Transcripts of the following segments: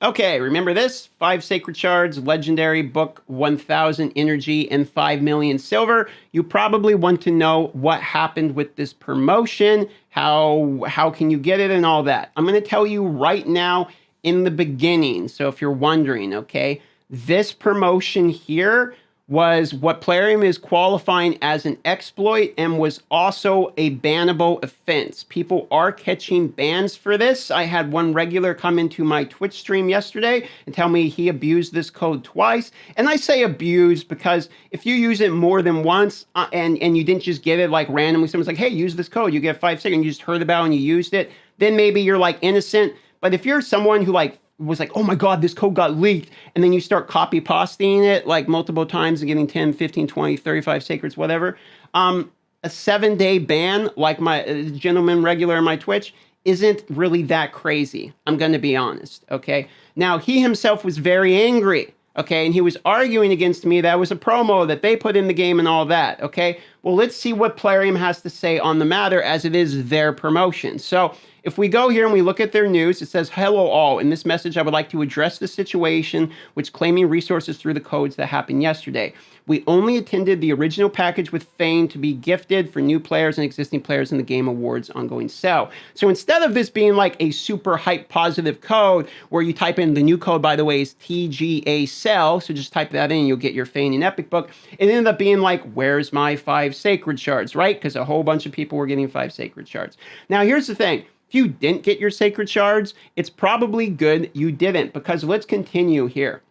Okay, remember this? 5 sacred shards, legendary book, 1,000 energy, and 5 million silver. You probably want to know what happened with this promotion, how can you get it, and all that. I'm going to tell you right now in the beginning. So if you're wondering, okay, this promotion here was what PLARIUM is qualifying as an exploit and was also a bannable offense. People are catching bans for this. I had one regular come into my Twitch stream yesterday and tell me he abused this code twice. And I say abused because if you use it more than once and you didn't just get it like randomly, someone's like, hey, use this code, you get 5 seconds, you just heard about it and you used it, then maybe you're like innocent. But if you're someone who was like, oh my God, this code got leaked, and then you start copy pasting it like multiple times and getting 10, 15, 20, 35 sacreds, whatever. A 7-day ban, like my gentleman regular in my Twitch, isn't really that crazy. I'm going to be honest. Okay. Now, he himself was very angry. Okay. And he was arguing against me that was a promo that they put in the game and all that. Okay. Well, let's see what PLARIUM has to say on the matter, as it is their promotion. So if we go here and we look at their news, it says, hello all. In this message, I would like to address the situation which claiming resources through the codes that happened yesterday. We only attended the original package with Fane to be gifted for new players and existing players in the Game Awards ongoing sale. So instead of this being like a super hype positive code where you type in, the new code, by the way, is TGA sell. So just type that in, you'll get your Fane and Epic book. It ended up being like, where's my 5 sacred shards, right? Because a whole bunch of people were getting 5 sacred shards. Now, here's the thing. If you didn't get your sacred shards, it's probably good you didn't, because let's continue here.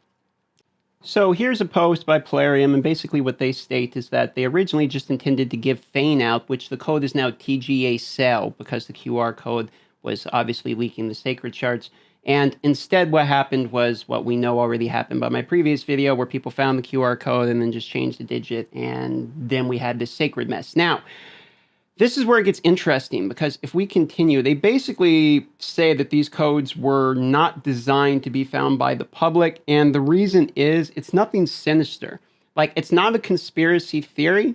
So here's a post by PLARIUM, and basically what they state is that they originally just intended to give Fane out, which the code is now TGA sell, because the QR code was obviously leaking the sacred shards. And instead what happened was what we know already happened by my previous video, where people found the QR code and then just changed the digit, and then we had this sacred mess. Now, this is where it gets interesting, because if we continue, they basically say that these codes were not designed to be found by the public. And the reason is it's nothing sinister. Like, it's not a conspiracy theory.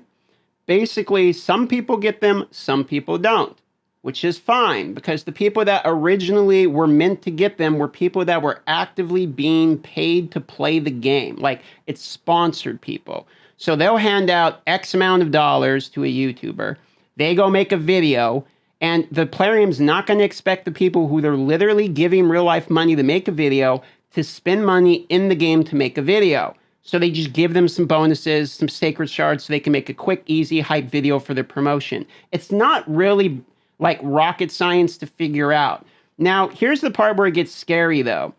Basically, some people get them, some people don't, which is fine, because the people that originally were meant to get them were people that were actively being paid to play the game. Like, it's sponsored people. So they'll hand out X amount of dollars to a YouTuber. They go make a video, and the PLARIUM's not going to expect the people who they're literally giving real life money to make a video to spend money in the game to make a video. So they just give them some bonuses, some sacred shards, so they can make a quick, easy, hype video for their promotion. It's not really like rocket science to figure out. Now, here's the part where it gets scary, though.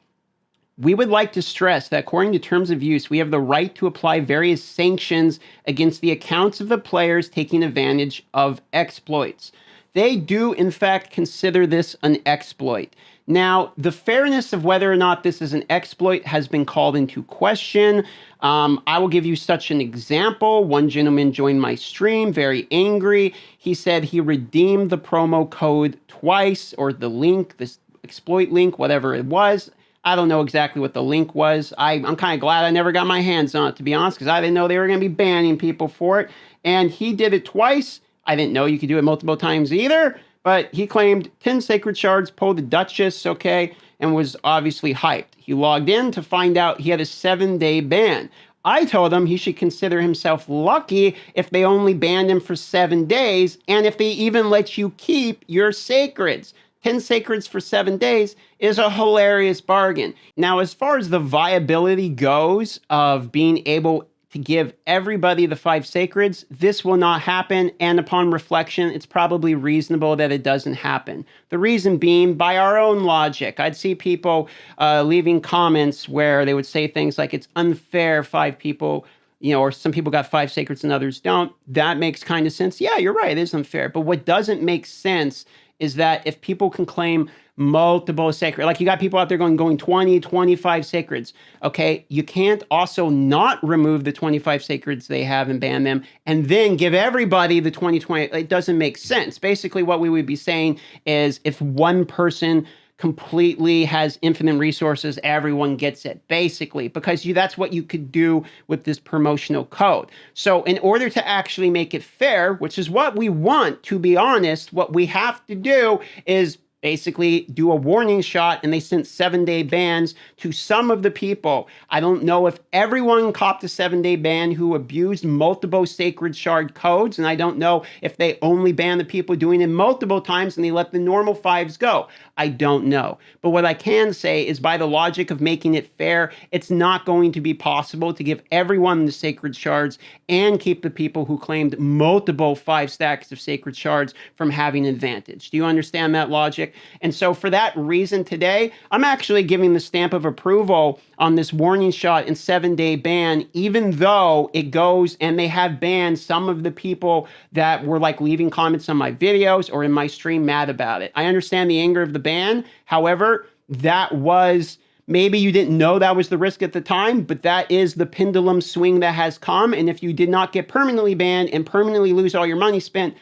We would like to stress that according to terms of use, we have the right to apply various sanctions against the accounts of the players taking advantage of exploits. They do, in fact, consider this an exploit. Now, the fairness of whether or not this is an exploit has been called into question. I will give you such an example. One gentleman joined my stream, very angry. He said he redeemed the promo code twice, or the link, this exploit link, whatever it was. I don't know exactly what the link was. I'm kind of glad I never got my hands on it, to be honest, because I didn't know they were going to be banning people for it. And he did it twice. I didn't know you could do it multiple times either, but he claimed 10 sacred shards, pulled the Duchess, okay, and was obviously hyped. He logged in to find out he had a 7-day ban. I told him he should consider himself lucky if they only banned him for 7 days, and if they even let you keep your sacreds. 10 sacreds for 7 days is a hilarious bargain. Now, as far as the viability goes of being able to give everybody the 5 sacreds, this will not happen. And upon reflection, it's probably reasonable that it doesn't happen. The reason being, by our own logic, I'd see people leaving comments where they would say things like, it's unfair 5 people, you know, or some people got 5 sacreds and others don't. That makes kind of sense. Yeah, you're right, it is unfair. But what doesn't make sense is that if people can claim multiple sacred, like you got people out there going 20, 25 sacreds, okay, you can't also not remove the 25 sacreds they have and ban them, and then give everybody the 20. It doesn't make sense. Basically, what we would be saying is if one person completely has infinite resources, everyone gets it, basically, because that's what you could do with this promotional code. So in order to actually make it fair, which is what we want, to be honest, what we have to do is basically do a warning shot, and they sent 7-day bans to some of the people. I don't know if everyone copped a 7-day ban who abused multiple sacred shard codes, and I don't know if they only banned the people doing it multiple times and they let the normal 5s go. I don't know. But what I can say is, by the logic of making it fair, it's not going to be possible to give everyone the sacred shards and keep the people who claimed multiple 5 stacks of sacred shards from having an advantage. Do you understand that logic? And so for that reason today, I'm actually giving the stamp of approval on this warning shot and 7-day ban, even though it goes and they have banned some of the people that were like leaving comments on my videos or in my stream mad about it. I understand the anger of the ban. However, that was, maybe you didn't know that was the risk at the time, but that is the pendulum swing that has come. And if you did not get permanently banned and permanently lose all your money spent,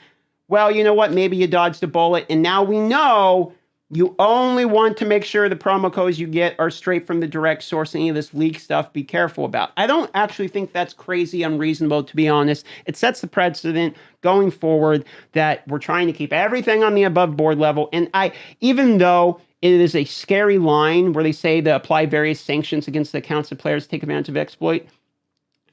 well, you know what? Maybe you dodged a bullet. And now we know you only want to make sure the promo codes you get are straight from the direct source. Any of this leak stuff, be careful about. I don't actually think that's crazy unreasonable, to be honest. It sets the precedent going forward that we're trying to keep everything on the above board level. And even though it is a scary line where they say to apply various sanctions against the accounts of players take advantage of exploit,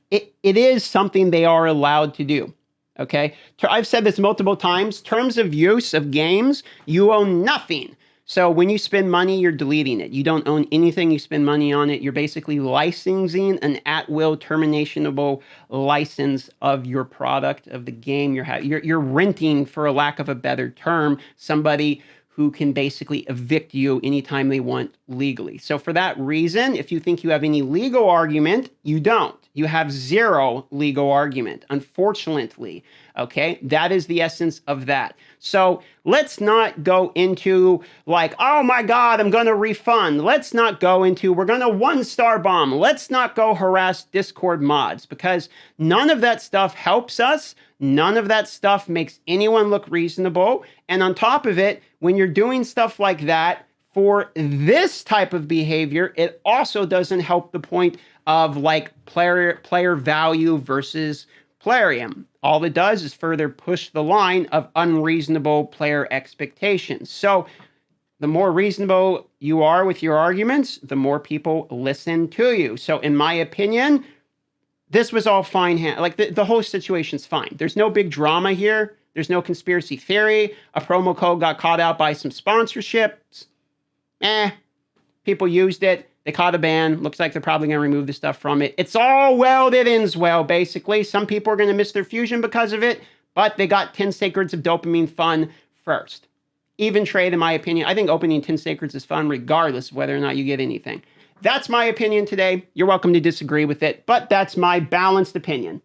it is something they are allowed to do. Okay, I've said this multiple times. Terms of use of games, you own nothing. So when you spend money, you're deleting it. You don't own anything you spend money on it. You're basically licensing an at-will terminationable license of your product, of the game you're renting, for a lack of a better term, somebody who can basically evict you anytime they want legally. So for that reason, if you think you have any legal argument, you don't. You have zero legal argument, unfortunately. Okay, that is the essence of that. So let's not go into like, oh my God, I'm going to refund. Let's not go into, we're going to 1-star bomb. Let's not go harass Discord mods, because none of that stuff helps us. None of that stuff makes anyone look reasonable. And on top of it, when you're doing stuff like that for this type of behavior, it also doesn't help the point of like player value versus PLARIUM. All it does is further push the line of unreasonable player expectations. So the more reasonable you are with your arguments, the more people listen to you. So in my opinion, this was all fine. Like the whole situation's fine. There's no big drama here. There's no conspiracy theory. A promo code got caught out by some sponsorships. People used it. They caught a ban. Looks like they're probably going to remove the stuff from it. It's all well that ends well, basically. Some people are going to miss their fusion because of it, but they got 10 sacreds of dopamine fun first. Even trade, in my opinion. I think opening 10 sacreds is fun regardless of whether or not you get anything. That's my opinion today. You're welcome to disagree with it, but that's my balanced opinion.